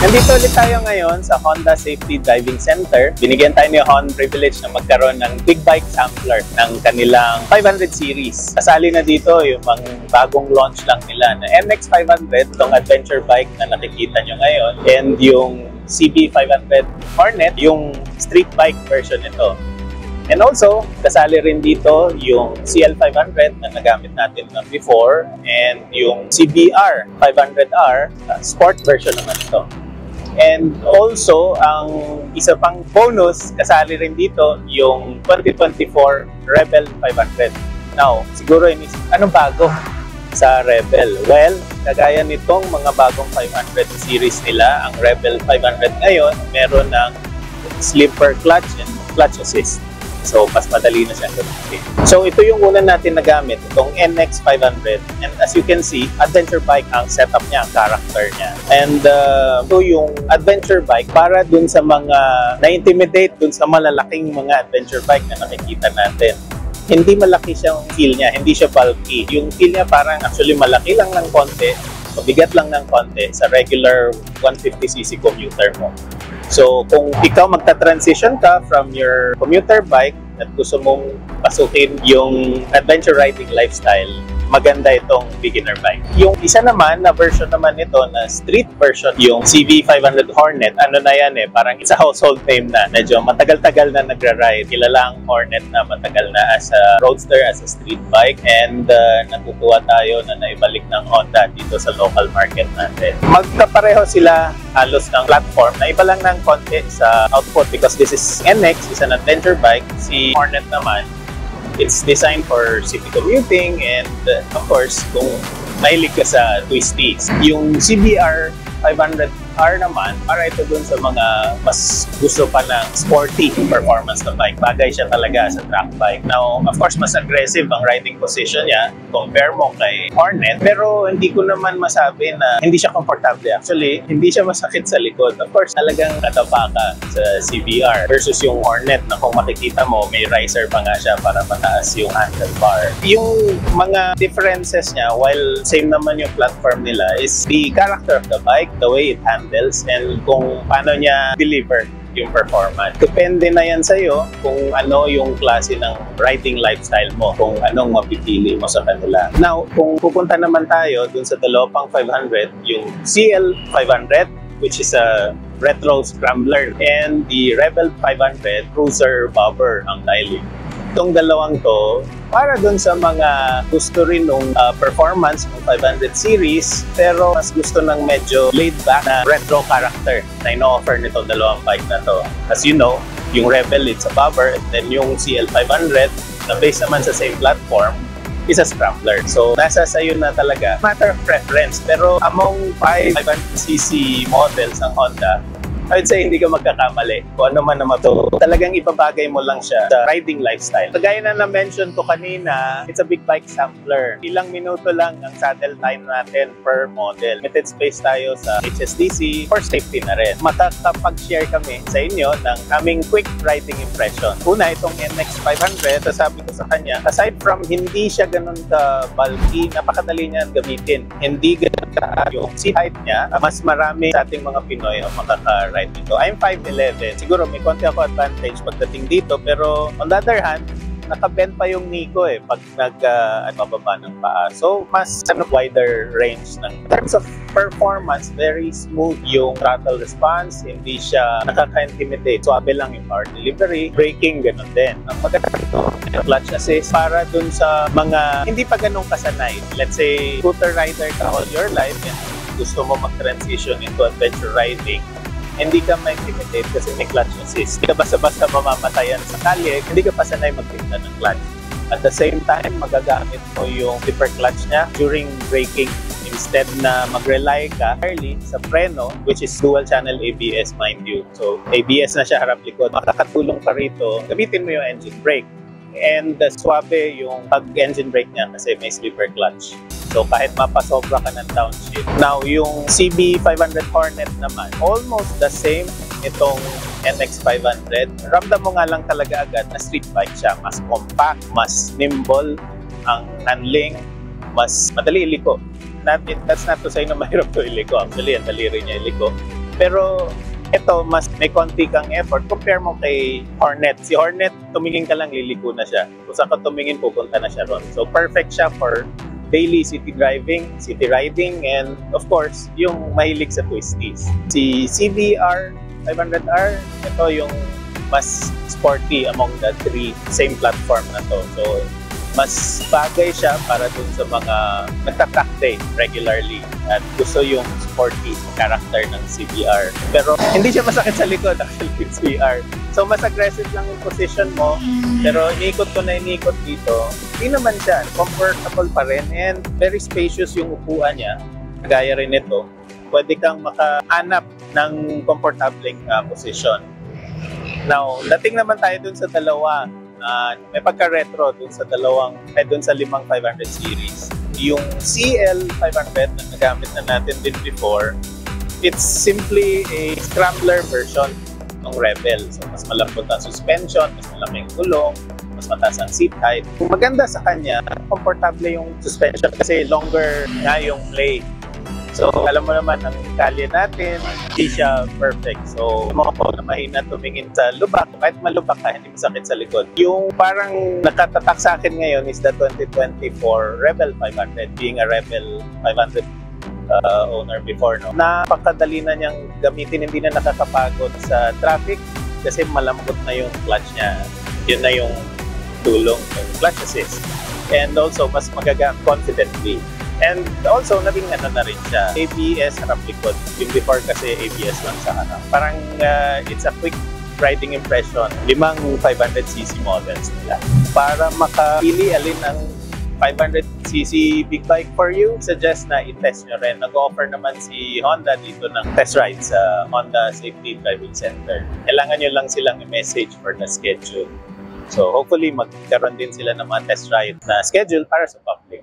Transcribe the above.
Nandito ulit tayo ngayon sa Honda Safety Driving Center. Binigyan tayo ni Honda privilege na magkaroon ng big bike sampler ng kanilang 500 series. Kasali na dito yung mga bagong launch lang nila na NX500, itong adventure bike na nakikita nyo ngayon, and yung CB500 Hornet, yung street bike version nito. And also, kasali rin dito yung CL500 na nagamit natin na before, and yung CBR 500R, sport version naman ito. And also, ang isa pang bonus, kasali rin dito yung 2024 Rebel 500. Now, siguro anong bago sa Rebel? Well, kagaya nitong mga bagong 500 series nila, ang Rebel 500 ngayon, meron ng slipper clutch and clutch assist. So, mas madali na siya gamitin. So, ito yung una natin na gamit, itong NX500. And as you can see, adventure bike ang setup niya, ang character niya. And ito yung adventure bike para dun sa mga na-intimidate dun sa malalaking mga adventure bike na nakikita natin. Hindi malaki siyang feel niya, hindi siya bulky. Yung feel niya parang actually malaki lang ng konti, mabigat lang ng konti sa regular 150cc commuter mo. So, kung ikaw magta-transition ka from your commuter bike at gusto mong pasukin yung adventure riding lifestyle, maganda itong beginner bike. Yung isa naman na version naman nito na street version, yung CB500 Hornet, ano na yan parang it's a household name na. Medyo matagal-tagal na nagra-ride. Kilala ang Hornet na matagal na as a roadster, as a street bike, and natutuwa tayo na naibalik ng Honda dito sa local market natin. Magkapareho sila halos ng platform, na iba lang ng konti sa output because this is NX, is an adventure bike. Si Hornet naman, it's designed for city commuting, and of course, kung mahilig ka sa twisties. Yung CBR 500R naman, para ito dun sa mga mas gusto pa ng sporty performance na bike. Bagay siya talaga sa track bike. Now, of course, mas aggressive ang riding position niya compare mo kay Hornet. Pero hindi ko naman masabi na hindi siya komportable. Actually, hindi siya masakit sa likod. Of course, talagang katapa ka sa CBR versus yung Hornet na kung makikita mo, may riser pa nga siya para mataas yung handlebar. Yung mga differences niya, while same naman yung platform nila, is the character of the bike, the way it handles, and kung paano niya deliver yung performance. Depende na yan sa'yo kung ano yung klase ng riding lifestyle mo, kung anong mapipili mo sa kanila. Now, kung pupunta naman tayo dun sa dalawa pang 500, yung CL500, which is a retro scrambler, and the Rebel 500 cruiser bobber ang styling. Itong dalawang to, para dun sa mga gusto rin ng performance ng 500 series, pero mas gusto ng medyo laid-back na retro character na ino-offer nitong dalawang bike na to. As you know, yung Rebel, it's a bobber, and then yung CL500, na based naman sa same platform, is a scrambler. So, nasa sa'yo na talaga. Matter of preference. Pero among 500cc models ng Honda, I would say hindi ka magkakamali. Kung ano man naman to, talagang ipabagay mo lang siya sa riding lifestyle. Kagaya na na-mention ko kanina, it's a big bike sampler. Ilang minuto lang ang saddle time natin per model. Limited space tayo sa HSDC for safety na rin. Makakapag-share kami sa inyo ng aming quick riding impression. Una, itong NX500, sabi ko sa kanya, aside from hindi siya ganun ka-bulky, napakadali niya gamitin. Hindi ganun ka yung seat height niya, mas marami sa ating mga Pinoy ang makaka-ride dito. I'm 5'11". Siguro may konti ako advantage pagdating dito, pero on the other hand, nakabend pa yung knee ko pag nagbababa ng paa. So, mas wider range ng. In terms of performance, very smooth yung throttle response. Hindi siya nakaka-intimidate. Swabe lang yung power delivery. Braking, ganun din. Ang maganda ito, clutch assist para dun sa mga hindi pa ganun kasanay. Let's say, scooter rider ka all your life and gusto mo mag-transition into adventure riding, hindi ka ma-intimidate kasi may clutch assist. Hindi ka basta-basta mamamatayan sa kalye, hindi ka pa sanay magtinda ng clutch. At the same time, magagamit mo yung zipper clutch niya during braking instead na mag-rely ka early sa preno, which is dual channel ABS, mind you. So, ABS na siya harap likod. Makakatulong pa rito, gamitin mo yung engine brake. And swabe yung pag-engine brake niya kasi may slipper clutch. So kahit mapasobra ka ng downshift. Now yung CB500 Hornet naman, almost the same itong NX500. Ramdam mo nga lang talaga agad na street bike siya. Mas compact, mas nimble ang handling, mas madali iliko. That's not to say na mahirap to iliko. Actually, ang dali rin niya iliko. Pero ito, mas may konti kang effort. Compare mo kay Hornet. Si Hornet, tumingin ka lang, liliko na siya. Kung saan ka tumingin, pupunta na siya ron. So perfect siya for daily city driving, city riding, and of course, yung mahilig sa twisties. Si CBR 500R, ito yung mas sporty among the three, same platform na to. So mas bagay siya para dun sa mga nagtatrack day regularly at gusto yung sporty character ng CBR. Pero hindi siya masakit sa likod actually yung CBR. So mas aggressive lang yung position mo, pero iniikot ko na iniikot dito, hindi naman siya. Comfortable pa rin and very spacious yung upuan niya. Kagaya rin ito, pwede kang makahanap ng komportableng position. Now, dating naman tayo dun sa dalawa. May pagka-retro dun sa dun sa limang 500 series. Yung CL500 na nagamit na natin din before, it's simply a scrambler version ng Rebel. So, mas malambot ang suspension, mas malaking gulong, mas mataas ang seat height. Maganda sa kanya, komportable yung suspension kasi longer nga yung play. So, alam mo naman ang kalye natin, hindi siya perfect. So, mo ako na mahina tumingin sa lubak. Kahit malubak ka, hindi masakit sa likod. Yung parang nakatatak sa akin ngayon is the 2024 Rebel 500. Being a Rebel 500 owner before, no? Napakadali na niyang gamitin, hindi na nakakapagod sa traffic kasi malambot na yung clutch niya. Yun na yung tulong, yung clutch assist. And also, mas magagamit confidently. And also, naging na rin siya. ABS harap likod. Yung before kasi ABS lang sa harap. Parang it's a quick riding impression. 5 500cc models nila. Para makapili alin ang 500cc big bike for you, suggest na i-test nyo rin. Nag-offer naman si Honda dito ng test ride sa Honda Safety Driving Center. Kailangan nyo lang silang i-message for the schedule. So hopefully magkaroon din sila ng mga test ride na schedule para sa public.